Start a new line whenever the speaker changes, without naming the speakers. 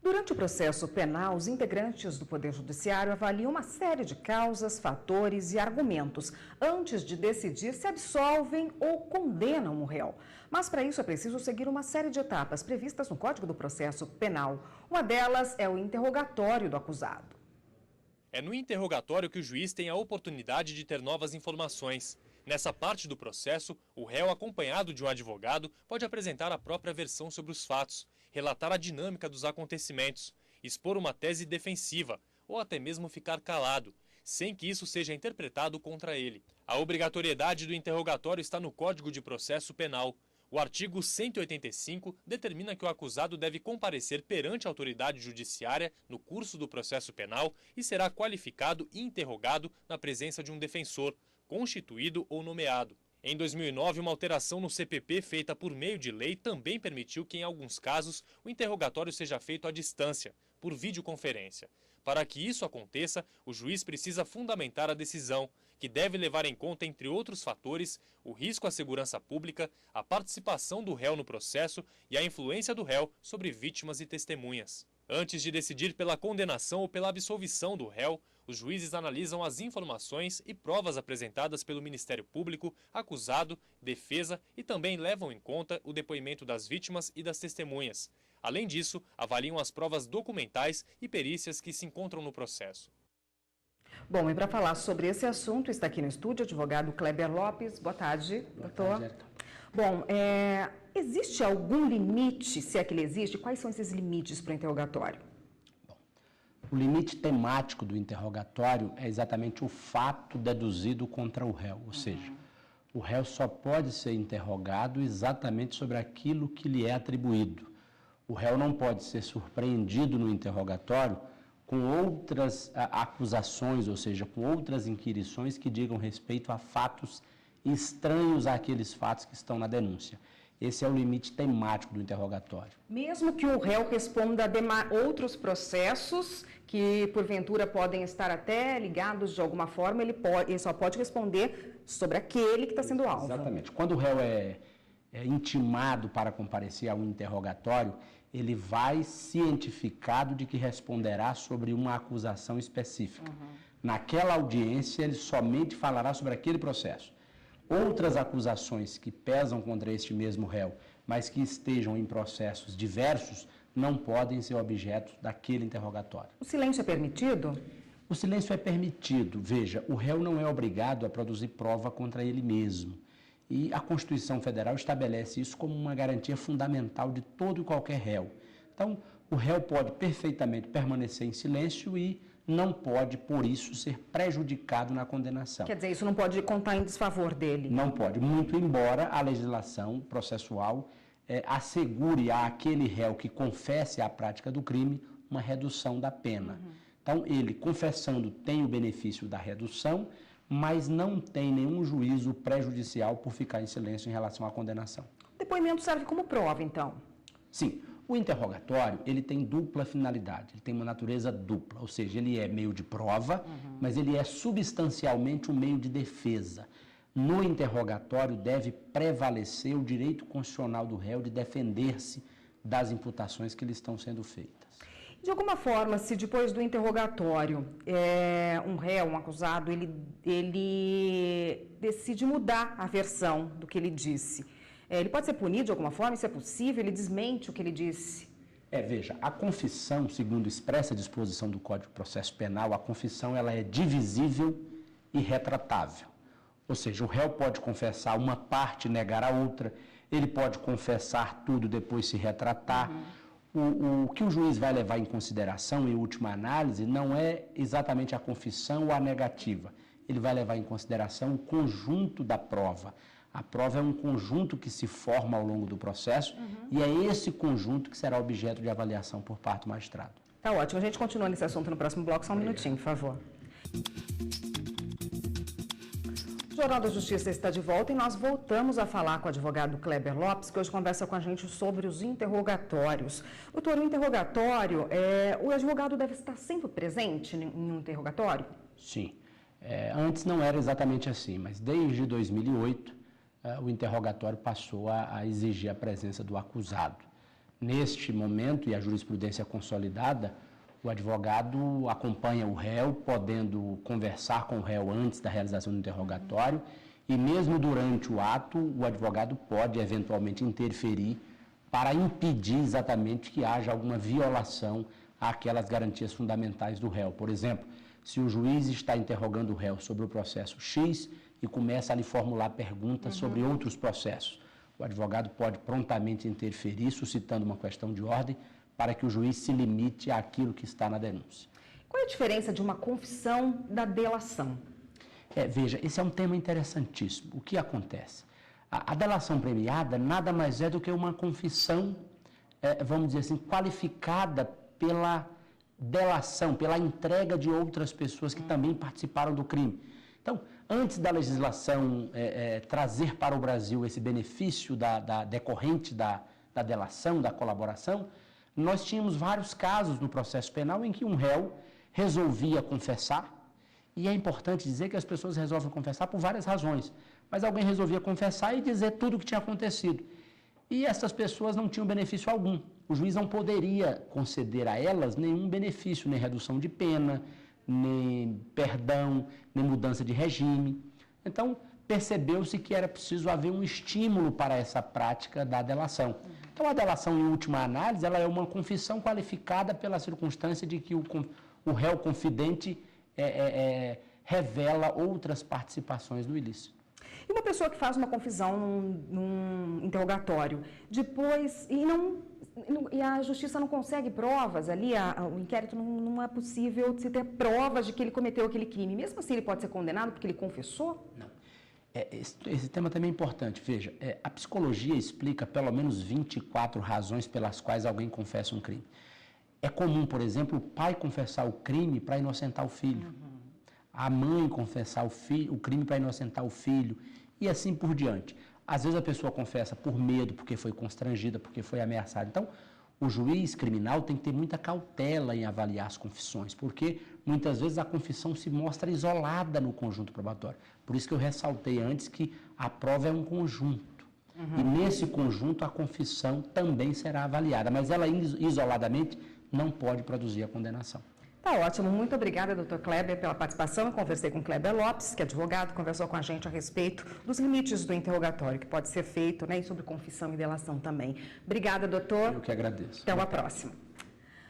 Durante o processo penal, os integrantes do Poder Judiciário avaliam uma série de causas, fatores e argumentos antes de decidir se absolvem ou condenam o réu. Mas para isso é preciso seguir uma série de etapas previstas no Código do Processo Penal. Uma delas é o interrogatório do acusado.
É no interrogatório que o juiz tem a oportunidade de ter novas informações. Nessa parte do processo, o réu, acompanhado de um advogado, pode apresentar a própria versão sobre os fatos, relatar a dinâmica dos acontecimentos, expor uma tese defensiva ou até mesmo ficar calado, sem que isso seja interpretado contra ele. A obrigatoriedade do interrogatório está no Código de Processo Penal. O artigo 185 determina que o acusado deve comparecer perante a autoridade judiciária no curso do processo penal e será qualificado e interrogado na presença de um defensor, constituído ou nomeado. Em 2009, uma alteração no CPP feita por meio de lei também permitiu que, em alguns casos, o interrogatório seja feito à distância, por videoconferência. Para que isso aconteça, o juiz precisa fundamentar a decisão, que deve levar em conta, entre outros fatores, o risco à segurança pública, a participação do réu no processo e a influência do réu sobre vítimas e testemunhas. Antes de decidir pela condenação ou pela absolvição do réu, os juízes analisam as informações e provas apresentadas pelo Ministério Público, acusado, defesa e também levam em conta o depoimento das vítimas e das testemunhas. Além disso, avaliam as provas documentais e perícias que se encontram no processo.
Bom, e para falar sobre esse assunto, está aqui no estúdio o advogado Kleber Lopes. Boa tarde, doutor. Boa tarde. Bom, existe algum limite, se é que ele existe? Quais são esses limites para o interrogatório?
Bom, o limite temático do interrogatório é exatamente o fato deduzido contra o réu, ou seja, o réu só pode ser interrogado exatamente sobre aquilo que lhe é atribuído. O réu não pode ser surpreendido no interrogatório com outras acusações, ou seja, com outras inquirições que digam respeito a fatos estranhos àqueles fatos que estão na denúncia. Esse é o limite temático do interrogatório.
Mesmo que o réu responda a outros processos que, porventura, podem estar até ligados de alguma forma, ele só pode responder sobre aquele que está sendo alvo.
Exatamente. Quando o réu é intimado para comparecer a um interrogatório, ele vai cientificado de que responderá sobre uma acusação específica. Naquela audiência, ele somente falará sobre aquele processo. Outras acusações que pesam contra este mesmo réu, mas que estejam em processos diversos, não podem ser objeto daquele interrogatório.
O silêncio é permitido?
O silêncio é permitido. Veja, o réu não é obrigado a produzir prova contra ele mesmo. E a Constituição Federal estabelece isso como uma garantia fundamental de todo e qualquer réu. Então, o réu pode perfeitamente permanecer em silêncio e não pode, por isso, ser prejudicado na condenação.
Quer dizer, isso não pode contar em desfavor dele?
Não pode, muito embora a legislação processual assegure àquele réu que confesse a prática do crime uma redução da pena. Então, ele, confessando, tem o benefício da redução, mas não tem nenhum juízo prejudicial por ficar em silêncio em relação à condenação.
O depoimento serve como prova, então?
Sim. O interrogatório, ele tem dupla finalidade, ele tem uma natureza dupla, ou seja, ele é meio de prova, mas ele é substancialmente um meio de defesa. No interrogatório deve prevalecer o direito constitucional do réu de defender-se das imputações que lhe estão sendo feitas.
De alguma forma, se depois do interrogatório um réu, um acusado, ele decide mudar a versão do que ele disse, ele pode ser punido de alguma forma? Isso é possível? Ele desmente o que ele disse?
Veja, a confissão, segundo expressa disposição do Código de Processo Penal, a confissão ela é divisível e retratável. Ou seja, o réu pode confessar uma parte e negar a outra, ele pode confessar tudo e depois se retratar. O que o juiz vai levar em consideração, em última análise, não é exatamente a confissão ou a negativa. Ele vai levar em consideração o conjunto da prova. A prova é um conjunto que se forma ao longo do processo e é esse conjunto que será objeto de avaliação por parte do magistrado.
Tá ótimo. A gente continua nesse assunto no próximo bloco. Só um minutinho, por favor. O Jornal da Justiça está de volta e nós voltamos a falar com o advogado Kleber Lopes, que hoje conversa com a gente sobre os interrogatórios. Doutor, o interrogatório, o advogado deve estar sempre presente em um interrogatório?
Sim. Antes não era exatamente assim, mas desde 2008... o interrogatório passou a exigir a presença do acusado. Neste momento, e a jurisprudência consolidada, o advogado acompanha o réu, podendo conversar com o réu antes da realização do interrogatório, e mesmo durante o ato, o advogado pode eventualmente interferir para impedir exatamente que haja alguma violação àquelas garantias fundamentais do réu. Por exemplo, se o juiz está interrogando o réu sobre o processo X e começa a lhe formular perguntas sobre outros processos, o advogado pode prontamente interferir, suscitando uma questão de ordem, para que o juiz se limite àquilo que está na denúncia.
Qual é a diferença de uma confissão da delação?
Veja, esse é um tema interessantíssimo. O que acontece? A delação premiada nada mais é do que uma confissão, vamos dizer assim, qualificada pela delação, pela entrega de outras pessoas que também participaram do crime. Então, antes da legislação trazer para o Brasil esse benefício decorrente da delação, da colaboração, nós tínhamos vários casos no processo penal em que um réu resolvia confessar, e é importante dizer que as pessoas resolvem confessar por várias razões, mas alguém resolvia confessar e dizer tudo o que tinha acontecido. E essas pessoas não tinham benefício algum. O juiz não poderia conceder a elas nenhum benefício, nem redução de pena, nem perdão, nem mudança de regime. Então, percebeu-se que era preciso haver um estímulo para essa prática da delação. Então, a delação, em última análise, ela é uma confissão qualificada pela circunstância de que o réu confidente revela outras participações no ilícito.
E uma pessoa que faz uma confissão num interrogatório, depois, e a justiça não consegue provas ali, o inquérito não é possível se ter provas de que ele cometeu aquele crime. Mesmo assim, ele pode ser condenado porque ele confessou?
Não. Esse tema também é importante. Veja, a psicologia explica pelo menos 24 razões pelas quais alguém confessa um crime. É comum, por exemplo, o pai confessar o crime para inocentar o filho. A mãe confessar o crime para inocentar o filho, e assim por diante. Às vezes a pessoa confessa por medo, porque foi constrangida, porque foi ameaçada. Então, o juiz criminal tem que ter muita cautela em avaliar as confissões, porque muitas vezes a confissão se mostra isolada no conjunto probatório. Por isso que eu ressaltei antes que a prova é um conjunto. E nesse conjunto a confissão também será avaliada, mas ela isoladamente não pode produzir a condenação.
Tá ótimo. Muito obrigada, doutor Kleber, pela participação. Eu conversei com Kleber Lopes, que é advogado, conversou com a gente a respeito dos limites do interrogatório que pode ser feito, né, e sobre confissão e delação também. Obrigada, doutor.
Eu que agradeço.
Até uma próxima.